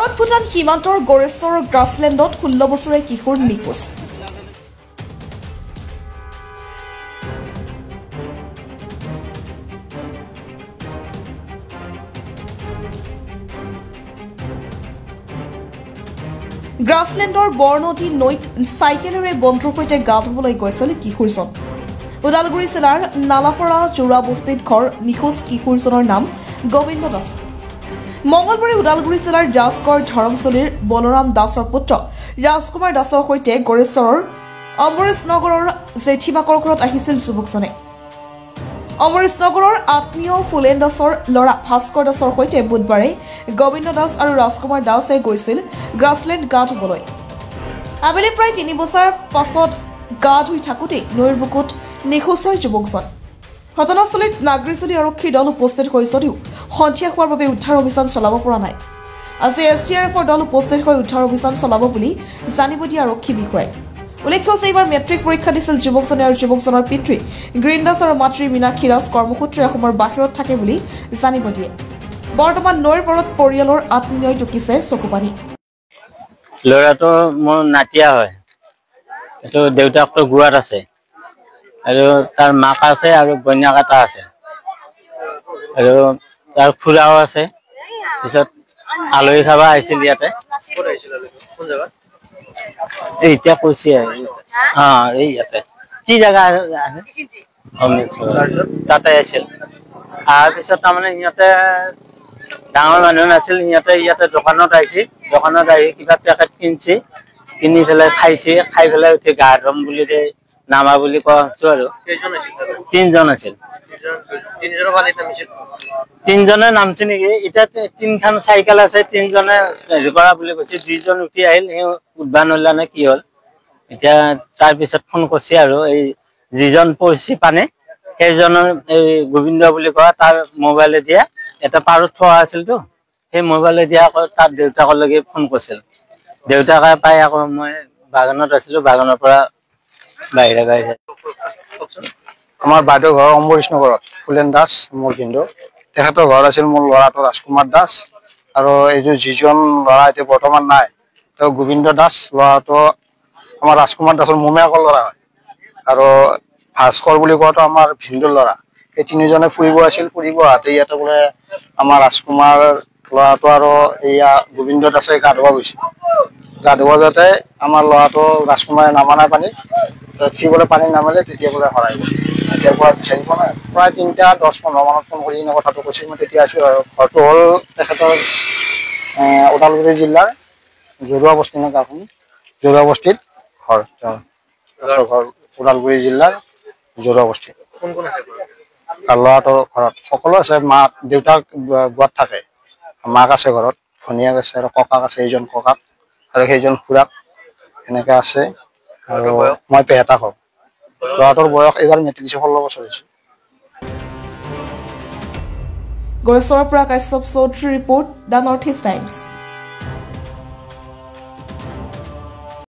ভাৰত ভূটান সীমান্তৰ গড়েশ্বৰৰ গ্ৰাছলেণ্ডত 16 বছৰীয়া কিশোৰ নিখোজ গ্ৰাছলেণ্ডৰ বৰনদী নৈত চাইকেলেৰে বন্ধুৰ সৈতে গা ধুবলৈ গৈছিল কিশোৰজন ওদালগুৰি জিলাৰ নালাপৰা জোৰা বস্তিত ঘৰ নিখোজ কিশোৰজনৰ নাম গোবিন্দ দাস মঙ্গলবাৰে ওদালগুৰি জিলাৰ ৰাজগড় ধৰমচলীৰ বলৰাম দাসৰ পুত্ৰ ৰাজকুমাৰ দাসৰ সৈতে গড়েশ্বৰৰ অমৰেশ নগৰৰ জেঠিমাকৰ ঘৰত আহিছিল যুৱকজনে অমৰেশ নগৰৰ আত্মীয় ফুলেন দাসৰ লৰা ভাস্কৰ দাসৰ সৈতে বুধবাৰে গোবিন্দ দাস আৰু ৰাজকুমাৰ দাসে গৈছিল গ্ৰাছলেণ্ড গা ধুবলৈ আবেলি প্ৰায় 3 বছৰ পাছত গা ধুই থাকোঁতে নৈৰ বুকুত নিখোজ হয় যুৱকজন ঘটনাস্থলীত নাগৰিজনী আৰক্ষীৰ দল উপস্থিত হৈ যদিও সন্ধিয়া হোৱাৰ বাবে উদ্ধাৰ অভিযান চলাব পৰা নাই আজি এছডিআৰএফৰ দল উপস্থিত হৈ উদ্ধাৰ অভিযান চলাব বুলি জানিব দিয়া আৰক্ষী বিষয়াই উল্লেখ্য যে এইবাৰ মেট্ৰিক পৰীক্ষা দিছিল যুৱকজনে আৰু যুৱকজনৰ পিতৃ গ্ৰীণ দাস আৰু মাতৃ মীনাক্ষী দাস কৰ্মসূত্ৰে অসমৰ বাহিৰত থাকে বুলি জানিব দিয়ে বৰ্তমান নৈৰ পাৰত পৰিয়ালৰ আত্মীয়ই টুকিছে চকুপানী ল'ৰাটো মোৰ নাতিয়া হয় এইটো দেউতাকটো গুৱাত আছে আৰু তাৰ মাক আছে আৰু বন্যাক এটা আছে আৰু তাৰ খুৰাও আছে পিছত আলহী খাব আহিছিল ইয়াতে এতিয়া কৈছে এই ইয়াতে কি জাগা তাতে আছিল তাৰপিছত তাৰমানে সিহঁতে ডাঙৰ মানুহ নাছিল সিহঁতে ইয়াতে দোকানত আহিছে দোকানত আহি কিবা পেকেট কিনছে কিনি পেলাই খাইছে খাই পেলাই উঠি গা ধুম বুলি নামা বুলি কৈছো আৰু তিনজন আছিল তিনজনে নামছে নেকি এতিয়া 3খন চাইকেল আছে তিনজনে হেৰি কৰা বুলি কৈছে 2জন উঠি আহিল সেই উদ্ভা নলা নে কি হল এতিয়া তাৰপিছত ফোন কৰিছে আৰু এই যিজন পৰিছে পানে সেইজনৰ এই গোবিন্দ বুলি কোৱা তাৰ মোবাইলে দিয়া এটা পাৰত থোৱা আছিলতো সেই মোবাইলে দিয়া আকৌ তাৰ দেউতাকলৈকে ফোন কৰিছিল দেউতাকে পাই আকৌ মই বাগানত আছিলো বাগানৰ পৰা বাহিৰে বাহিৰে আমাৰ বাইদেউৰ ঘৰ অম্বৰীশ নগৰত ফুলেন দাস মোৰ ভিনদেউ তেখেতৰ ঘৰ আছিল মোৰ ল'ৰাটো ৰাজকুমাৰ দাস আৰু এইটো যিজন ল'ৰা এতিয়া বৰ্তমান নাই তেওঁ গোবিন্দ দাস ল'ৰাটো আমাৰ ৰাজকুমাৰ দাসৰ মোমায়েকৰ ল'ৰা হয় আৰু ভাস্কৰ বুলি কোৱাটো আমাৰ ভিনদেউৰ ল'ৰা এই তিনিজনে ফুৰিব আছিল ফুৰিব আহোঁতে ইয়াতে বোলে আমাৰ ৰাজকুমাৰ ল'ৰাটো আৰু এয়া গোবিন্দ দাসে গা ধুব গৈছিল গা ধুব যাওঁতে আমাৰ ল'ৰাটো ৰাজকুমাৰে নামা নাই পানীত সি বোলে পানীত নামিলে তেতিয়া বোলে হৰাই গ'ল তেতিয়াৰ পৰা বিচাৰি পোৱা নাই প্ৰায় 3টা 10-15 মানত ফোন কৰি কথাটো কৈছিল মই তেতিয়া আছোঁ আৰু ঘৰটো হ'ল তেখেতৰ ওদালগুৰি জিলাৰ জৰুৱা বস্তি নে গাঁওখন জৰুৱা বস্তিত ঘৰ ঘৰ ওদালগুৰি জিলাৰ জৰুৱা বস্তি আৰু ল'ৰাটোৰ ঘৰত সকলো আছে মা দেউতাক গোৱাত থাকে মাক আছে ঘৰত ভনীয়েক আছে আৰু ককাক আছে এইজন ককাক আৰু সেইজন খুৰাক এনেকৈ আছে আৰু মই পেহেতাক হওঁ ল'ৰাটোৰ বয়স এইবাৰ মেট্ৰিক 16 বছৰ হৈছে গড়েশ্বৰৰ পৰা কাশ্যপ চৌধুৰীৰ report the north east times